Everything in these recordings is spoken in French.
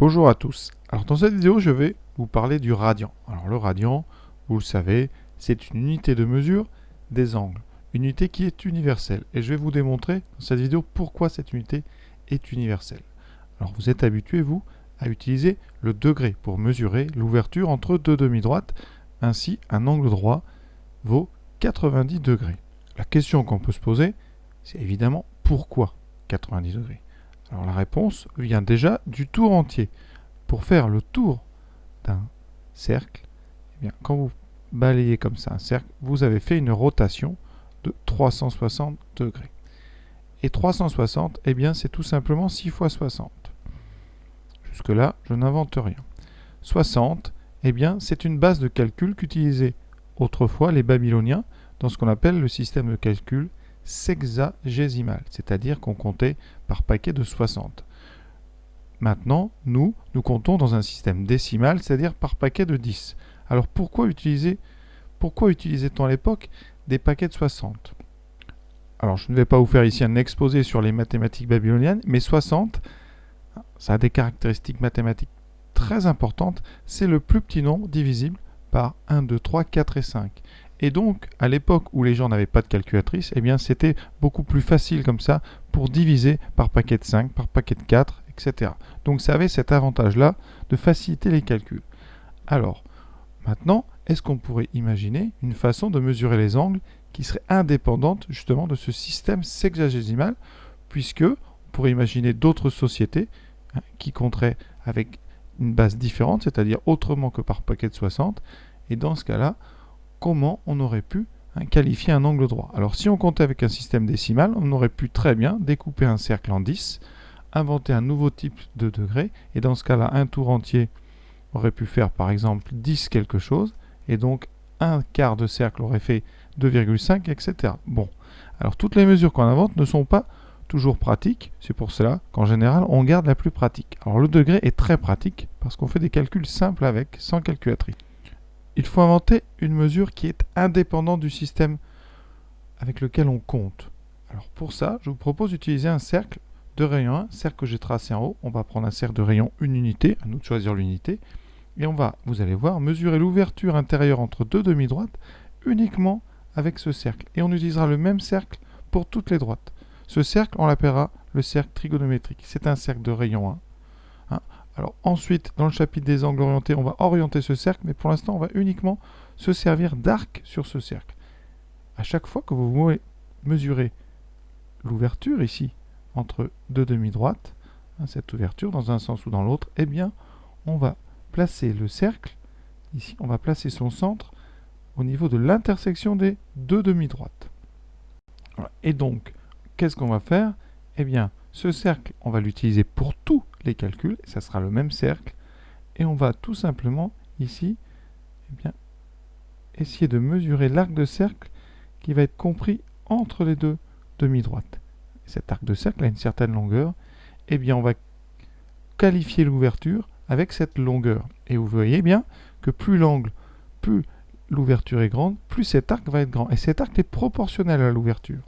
Bonjour à tous. Alors dans cette vidéo, je vais vous parler du radian. Alors le radian, vous le savez, c'est une unité de mesure des angles. Une unité qui est universelle. Et je vais vous démontrer dans cette vidéo pourquoi cette unité est universelle. Alors vous êtes habitué, vous, à utiliser le degré pour mesurer l'ouverture entre deux demi-droites. Ainsi, un angle droit vaut 90 degrés. La question qu'on peut se poser, c'est évidemment pourquoi 90 degrés. Alors la réponse vient déjà du tour entier. Pour faire le tour d'un cercle, eh bien, quand vous balayez comme ça un cercle, vous avez fait une rotation de 360 degrés. Et 360, eh bien, c'est tout simplement 6 fois 60. Jusque-là, je n'invente rien. 60, eh bien, c'est une base de calcul qu'utilisaient autrefois les Babyloniens dans ce qu'on appelle le système de calcul sexagésimal, c'est-à-dire qu'on comptait par paquet de 60. Maintenant, nous comptons dans un système décimal, c'est-à-dire par paquet de 10. Alors pourquoi utilisait-on à l'époque des paquets de 60? Alors je ne vais pas vous faire ici un exposé sur les mathématiques babyloniennes, mais 60, ça a des caractéristiques mathématiques très importantes. C'est le plus petit nombre divisible par 1, 2, 3, 4 et 5. Et donc, à l'époque où les gens n'avaient pas de calculatrice, eh bien, c'était beaucoup plus facile comme ça pour diviser par paquet de 5, par paquet de 4, etc. Donc, ça avait cet avantage-là de faciliter les calculs. Alors, maintenant, est-ce qu'on pourrait imaginer une façon de mesurer les angles qui serait indépendante justement de ce système sexagésimal, puisque on pourrait imaginer d'autres sociétés qui compteraient avec une base différente, c'est-à-dire autrement que par paquet de 60, et dans ce cas-là, comment on aurait pu qualifier un angle droit. Alors si on comptait avec un système décimal, on aurait pu très bien découper un cercle en 10, inventer un nouveau type de degré, et dans ce cas-là, un tour entier aurait pu faire par exemple 10 quelque chose, et donc un quart de cercle aurait fait 2,5, etc. Bon, alors toutes les mesures qu'on invente ne sont pas toujours pratiques, c'est pour cela qu'en général on garde la plus pratique. Alors le degré est très pratique parce qu'on fait des calculs simples avec, sans calculatrice. Il faut inventer une mesure qui est indépendante du système avec lequel on compte. Alors pour ça, je vous propose d'utiliser un cercle de rayon 1, cercle que j'ai tracé en haut. On va prendre un cercle de rayon 1 unité, à nous de choisir l'unité. Et on va, vous allez voir, mesurer l'ouverture intérieure entre deux demi-droites uniquement avec ce cercle. Et on utilisera le même cercle pour toutes les droites. Ce cercle, on l'appellera le cercle trigonométrique. C'est un cercle de rayon 1. Alors ensuite, dans le chapitre des angles orientés, on va orienter ce cercle, mais pour l'instant, on va uniquement se servir d'arc sur ce cercle. À chaque fois que vous mesurez l'ouverture ici, entre deux demi-droites, cette ouverture dans un sens ou dans l'autre, eh bien, on va placer le cercle, ici, on va placer son centre au niveau de l'intersection des deux demi-droites. Voilà. Et donc, qu'est-ce qu'on va faire? Eh bien, ce cercle, on va l'utiliser pour tous les calculs, et ça sera le même cercle, et on va tout simplement, ici, eh bien, essayer de mesurer l'arc de cercle qui va être compris entre les deux demi-droites. Cet arc de cercle a une certaine longueur, eh bien, on va qualifier l'ouverture avec cette longueur. Et vous voyez bien que plus l'angle, plus l'ouverture est grande, plus cet arc va être grand. Et cet arc est proportionnel à l'ouverture.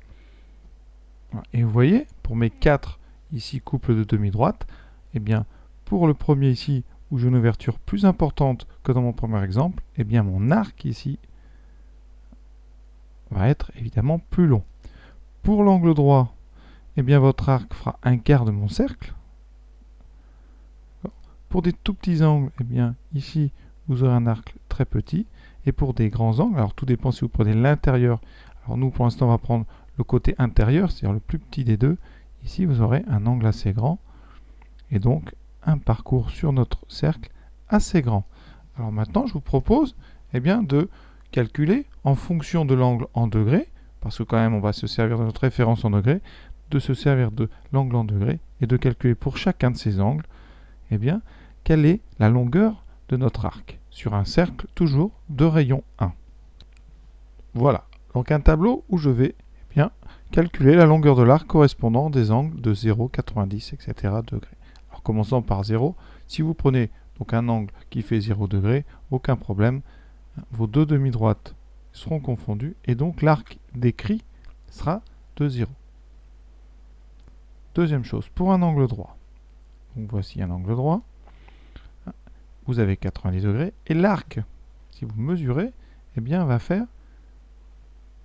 Et vous voyez, pour mes 4 ici couples de demi-droite, eh bien, pour le premier ici, où j'ai une ouverture plus importante que dans mon premier exemple, eh bien, mon arc ici va être évidemment plus long. Pour l'angle droit, eh bien, votre arc fera un quart de mon cercle. Pour des tout petits angles, eh bien, ici, vous aurez un arc très petit. Et pour des grands angles, alors tout dépend si vous prenez l'intérieur. Alors nous, pour l'instant, on va prendre le côté intérieur, c'est-à-dire le plus petit des deux. Ici, vous aurez un angle assez grand. Et donc, un parcours sur notre cercle assez grand. Alors maintenant, je vous propose eh bien, de calculer en fonction de l'angle en degrés, parce que quand même, on va se servir de notre référence en degrés, de se servir de l'angle en degrés et de calculer pour chacun de ces angles, eh bien, quelle est la longueur de notre arc sur un cercle toujours de rayon 1. Voilà, donc un tableau où je vais bien calculer la longueur de l'arc correspondant des angles de 0, 90, etc. degrés. Alors commençons par 0. Si vous prenez donc un angle qui fait 0 degré, aucun problème, vos deux demi-droites seront confondues et donc l'arc décrit sera de 0. Deuxième chose, pour un angle droit. Donc voici un angle droit. vous avez 90 degrés. Et l'arc, si vous mesurez, eh bien, va faire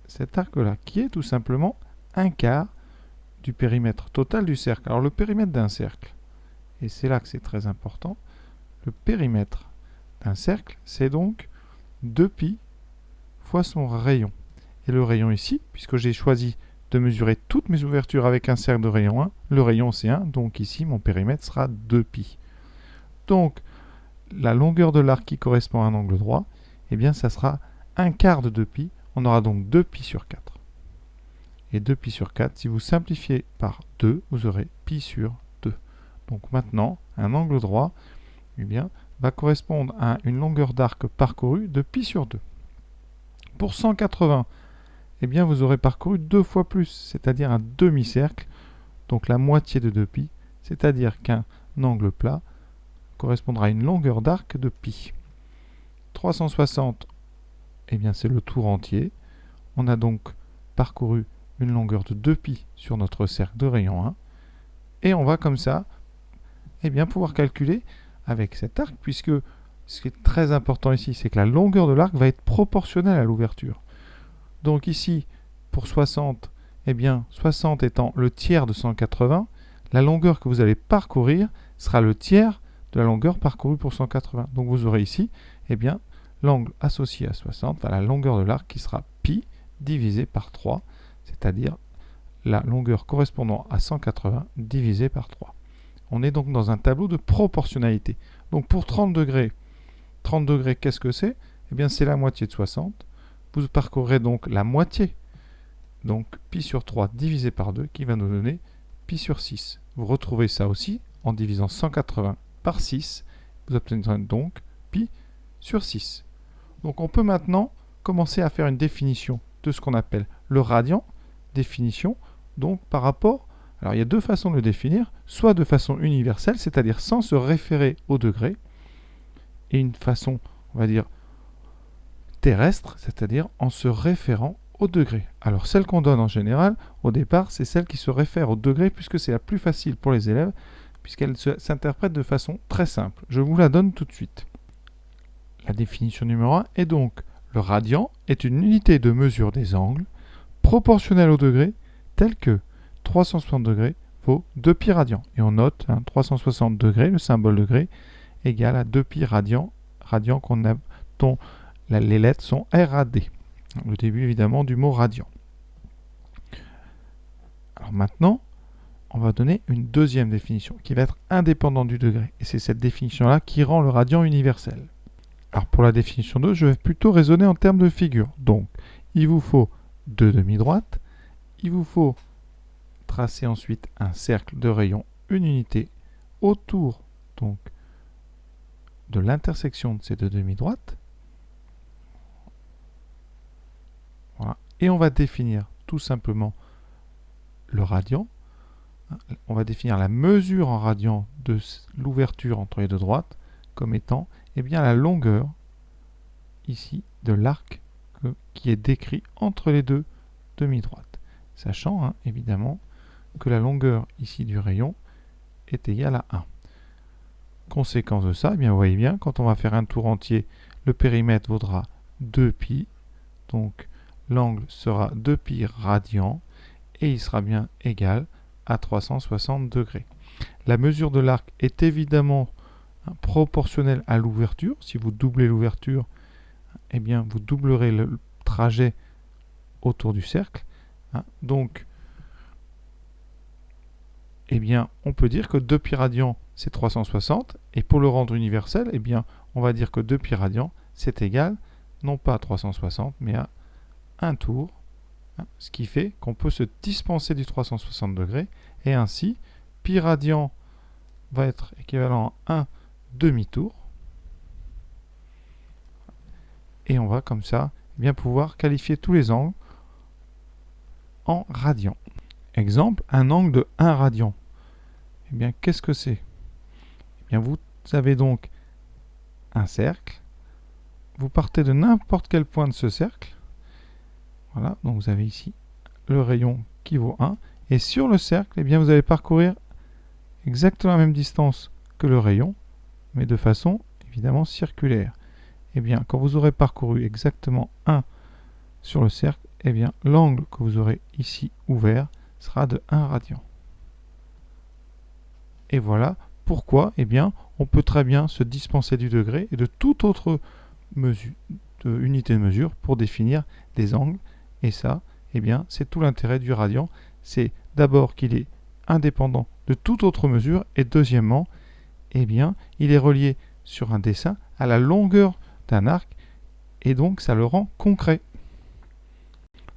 cet arc-là, qui est tout simplement un quart du périmètre total du cercle. Alors, le périmètre d'un cercle, et c'est là que c'est très important, le périmètre d'un cercle, c'est donc 2π fois son rayon. Et le rayon ici, puisque j'ai choisi de mesurer toutes mes ouvertures avec un cercle de rayon 1, le rayon c'est 1, donc ici mon périmètre sera 2π. Donc la longueur de l'arc qui correspond à un angle droit, eh bien ça sera un quart de 2π, on aura donc 2π sur 4. Et 2π sur 4, si vous simplifiez par 2, vous aurez π sur 2. Donc maintenant, un angle droit, eh bien, va correspondre à une longueur d'arc parcourue de π sur 2. Pour 180, eh bien, vous aurez parcouru 2 fois plus, c'est-à-dire un demi-cercle, donc la moitié de 2π, c'est-à-dire qu'un angle plat correspondra à une longueur d'arc de π. 360, eh bien, c'est le tour entier. On a donc parcouru une longueur de 2π sur notre cercle de rayon 1. Et on va comme ça, eh bien, pouvoir calculer avec cet arc, puisque ce qui est très important ici, c'est que la longueur de l'arc va être proportionnelle à l'ouverture. Donc ici, pour 60, eh bien, 60 étant le tiers de 180, la longueur que vous allez parcourir sera le tiers de la longueur parcourue pour 180. Donc vous aurez ici, eh bien, l'angle associé à 60, la longueur de l'arc qui sera π divisé par 3, c'est-à-dire la longueur correspondant à 180 divisé par 3. On est donc dans un tableau de proportionnalité. Donc pour 30 degrés, qu'est-ce que c'est? Eh bien, c'est la moitié de 60. Vous parcourrez donc la moitié. Donc, π sur 3 divisé par 2, qui va nous donner π sur 6. Vous retrouvez ça aussi en divisant 180 par 6. Vous obtiendrez donc π sur 6. Donc, on peut maintenant commencer à faire une définition de ce qu'on appelle le radian. Définition, donc, par rapport... Alors, il y a deux façons de le définir. Soit de façon universelle, c'est-à-dire sans se référer au degré, et une façon, on va dire, terrestre, c'est-à-dire en se référant au degré. Alors celle qu'on donne en général, au départ, c'est celle qui se réfère au degré, puisque c'est la plus facile pour les élèves, puisqu'elle s'interprète de façon très simple. Je vous la donne tout de suite. La définition numéro 1 est donc: le radian est une unité de mesure des angles proportionnelle au degré, tel que 360 degrés vaut 2π radian. Et on note 360 degrés, le symbole degré, égale à 2π radian, dont les lettres sont RAD. Le début évidemment du mot radian. Alors maintenant, on va donner une deuxième définition qui va être indépendante du degré. Et c'est cette définition-là qui rend le radian universel. Alors pour la définition 2, je vais plutôt raisonner en termes de figure. Donc, il vous faut deux demi-droites. Il vous faut tracer ensuite un cercle de rayon, une unité, autour donc de l'intersection de ces deux demi-droites. Voilà. Et on va définir tout simplement le radian. On va définir la mesure en radian de l'ouverture entre les deux droites comme étant bien, la longueur ici de l'arc qui est décrit entre les deux demi-droites. Sachant évidemment que la longueur ici du rayon est égale à 1. Conséquence de ça, vous voyez bien, quand on va faire un tour entier, le périmètre vaudra 2π. Donc l'angle sera 2π radian et il sera bien égal à 360 degrés. La mesure de l'arc est évidemment proportionnelle à l'ouverture. Si vous doublez l'ouverture, bien vous doublerez le trajet autour du cercle. Donc, bien, on peut dire que 2π radian c'est 360, et pour le rendre universel, on va dire que 2π radian c'est égal non pas à 360 mais à un tour, ce qui fait qu'on peut se dispenser du 360 degrés, et ainsi π radian va être équivalent à un demi-tour, et on va comme ça pouvoir qualifier tous les angles en radians. Exemple, un angle de 1 radian. Qu'est-ce que c'est? Vous avez donc un cercle, vous partez de n'importe quel point de ce cercle. Voilà, donc vous avez ici le rayon qui vaut 1. Et sur le cercle, vous allez parcourir exactement la même distance que le rayon, mais de façon évidemment circulaire. Eh bien, quand vous aurez parcouru exactement 1 sur le cercle, eh bien, l'angle que vous aurez ici ouvert sera de 1 radian. Et voilà pourquoi, eh bien, on peut très bien se dispenser du degré et de toute autre unité de mesure pour définir des angles. Et ça, eh bien, c'est tout l'intérêt du radian. C'est d'abord qu'il est indépendant de toute autre mesure et deuxièmement, eh bien, il est relié sur un dessin à la longueur d'un arc et donc ça le rend concret.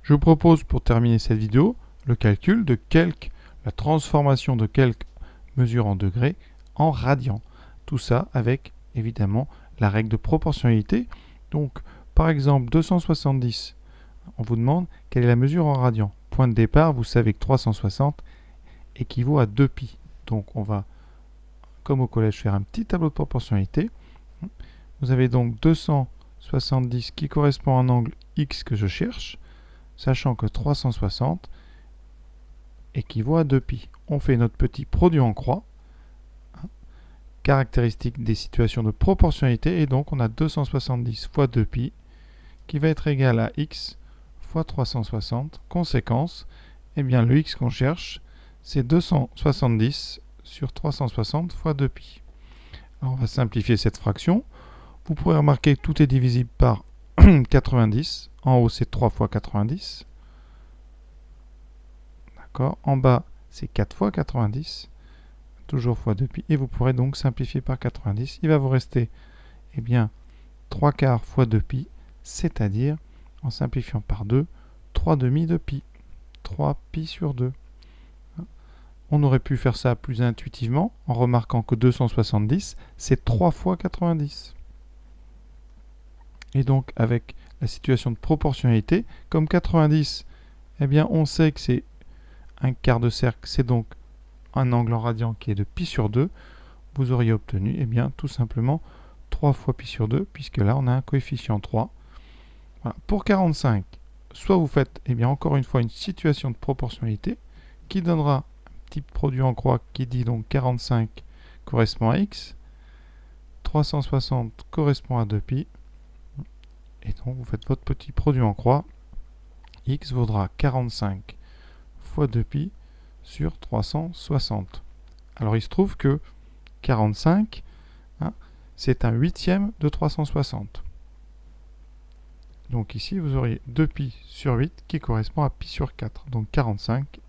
Je vous propose pour terminer cette vidéo le calcul de la transformation de quelques mesures en degrés en radians. Tout ça avec évidemment la règle de proportionnalité. Donc par exemple 270, on vous demande quelle est la mesure en radians. Point de départ, vous savez que 360 équivaut à 2π. Donc on va, comme au collège, faire un petit tableau de proportionnalité. Vous avez donc 270 qui correspond à un angle X que je cherche, sachant que 360 équivaut à 2π. On fait notre petit produit en croix, caractéristique des situations de proportionnalité, et donc on a 270 fois 2π qui va être égal à x fois 360. Conséquence, eh bien le x qu'on cherche, c'est 270 sur 360 fois 2π. Alors on va simplifier cette fraction. Vous pourrez remarquer que tout est divisible par 90. En haut, c'est 3 fois 90. D'accord. En bas, c'est 4 fois 90. Toujours fois 2π. Et vous pourrez donc simplifier par 90. Il va vous rester, eh bien, 3 quarts fois 2π, c'est-à-dire, en simplifiant par 2, 3 demi de pi. 3π sur 2. On aurait pu faire ça plus intuitivement en remarquant que 270, c'est 3 fois 90. Et donc, avec la situation de proportionnalité, comme 90, eh bien, on sait que c'est un quart de cercle, c'est donc un angle en radian qui est de pi sur 2, vous auriez obtenu, eh bien, tout simplement 3 fois pi sur 2, puisque là, on a un coefficient 3. Voilà. Pour 45, soit vous faites, eh bien, encore une fois, une situation de proportionnalité qui donnera un petit produit en croix qui dit donc 45 correspond à x, 360 correspond à 2π, et donc vous faites votre petit produit en croix, x vaudra 45 fois 2π sur 360. Alors il se trouve que 45, c'est un huitième de 360. Donc ici, vous auriez 2π sur 8 qui correspond à π sur 4. Donc 45,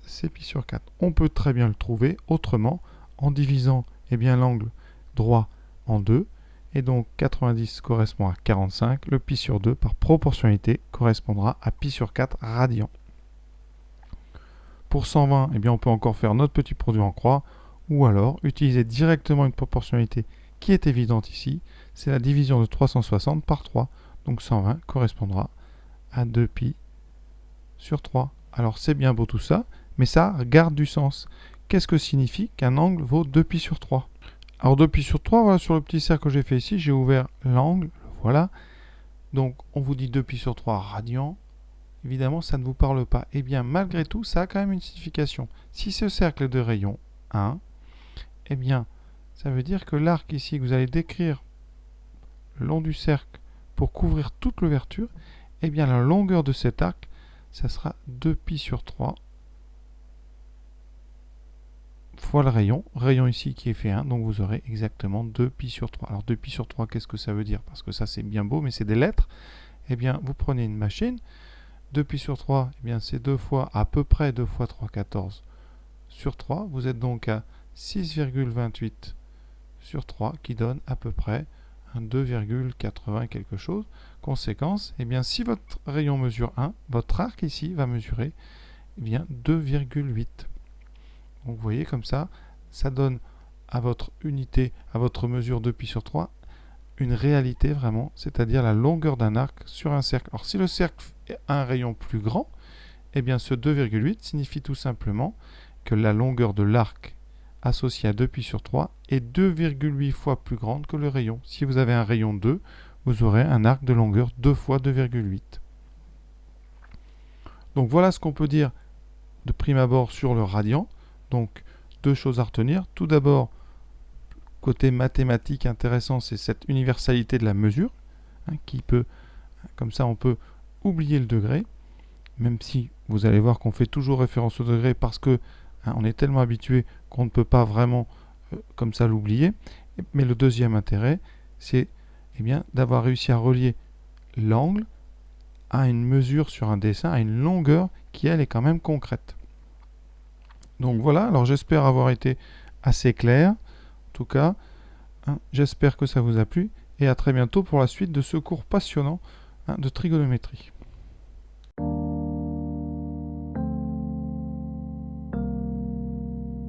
c'est π sur 4. On peut très bien le trouver autrement en divisant l'angle droit en 2. Et donc 90 correspond à 45. Le π sur 2 par proportionnalité correspondra à π sur 4 radians. Pour 120, on peut encore faire notre petit produit en croix, ou alors utiliser directement une proportionnalité qui est évidente ici, c'est la division de 360 par 3. Donc 120 correspondra à 2π sur 3. Alors c'est bien beau tout ça, mais ça garde du sens. Qu'est-ce que signifie qu'un angle vaut 2π sur 3 ? Alors 2π sur 3, voilà, sur le petit cercle que j'ai fait ici, j'ai ouvert l'angle, voilà. Donc on vous dit 2π sur 3 radians. Évidemment, ça ne vous parle pas. Eh bien, malgré tout, ça a quand même une signification. Si ce cercle est de rayon 1, eh bien, ça veut dire que l'arc ici que vous allez décrire le long du cercle pour couvrir toute l'ouverture, eh bien, la longueur de cet arc, ça sera 2π sur 3 fois le rayon ici qui est fait 1, donc vous aurez exactement 2π sur 3. Alors 2π sur 3, qu'est-ce que ça veut dire? Parce que ça c'est bien beau, mais c'est des lettres. Eh bien, vous prenez une machine, 2π sur 3, eh bien c'est 2 fois, à peu près 2 fois 3, 14 sur 3. Vous êtes donc à 6,28 sur 3, qui donne à peu près un 2,80 quelque chose. Conséquence, eh bien si votre rayon mesure 1, votre arc ici va mesurer eh bien 2,8. Donc vous voyez comme ça, ça donne à votre unité, à votre mesure 2π sur 3, une réalité vraiment, c'est-à-dire la longueur d'un arc sur un cercle. Alors si le cercle a un rayon plus grand, eh bien ce 2,8 signifie tout simplement que la longueur de l'arc associé à 2π sur 3 est 2,8 fois plus grande que le rayon. Si vous avez un rayon 2, vous aurez un arc de longueur 2 fois 2,8. Donc voilà ce qu'on peut dire de prime abord sur le radian. Donc deux choses à retenir. Tout d'abord, côté mathématique intéressant, c'est cette universalité de la mesure, qui peut, comme ça on peut oublier le degré, même si vous allez voir qu'on fait toujours référence au degré parce que on est tellement habitué qu'on ne peut pas vraiment comme ça l'oublier. Mais le deuxième intérêt, c'est d'avoir réussi à relier l'angle à une mesure sur un dessin, à une longueur qui elle est quand même concrète. Donc voilà, alors j'espère avoir été assez clair. En tout cas, j'espère que ça vous a plu et à très bientôt pour la suite de ce cours passionnant de trigonométrie.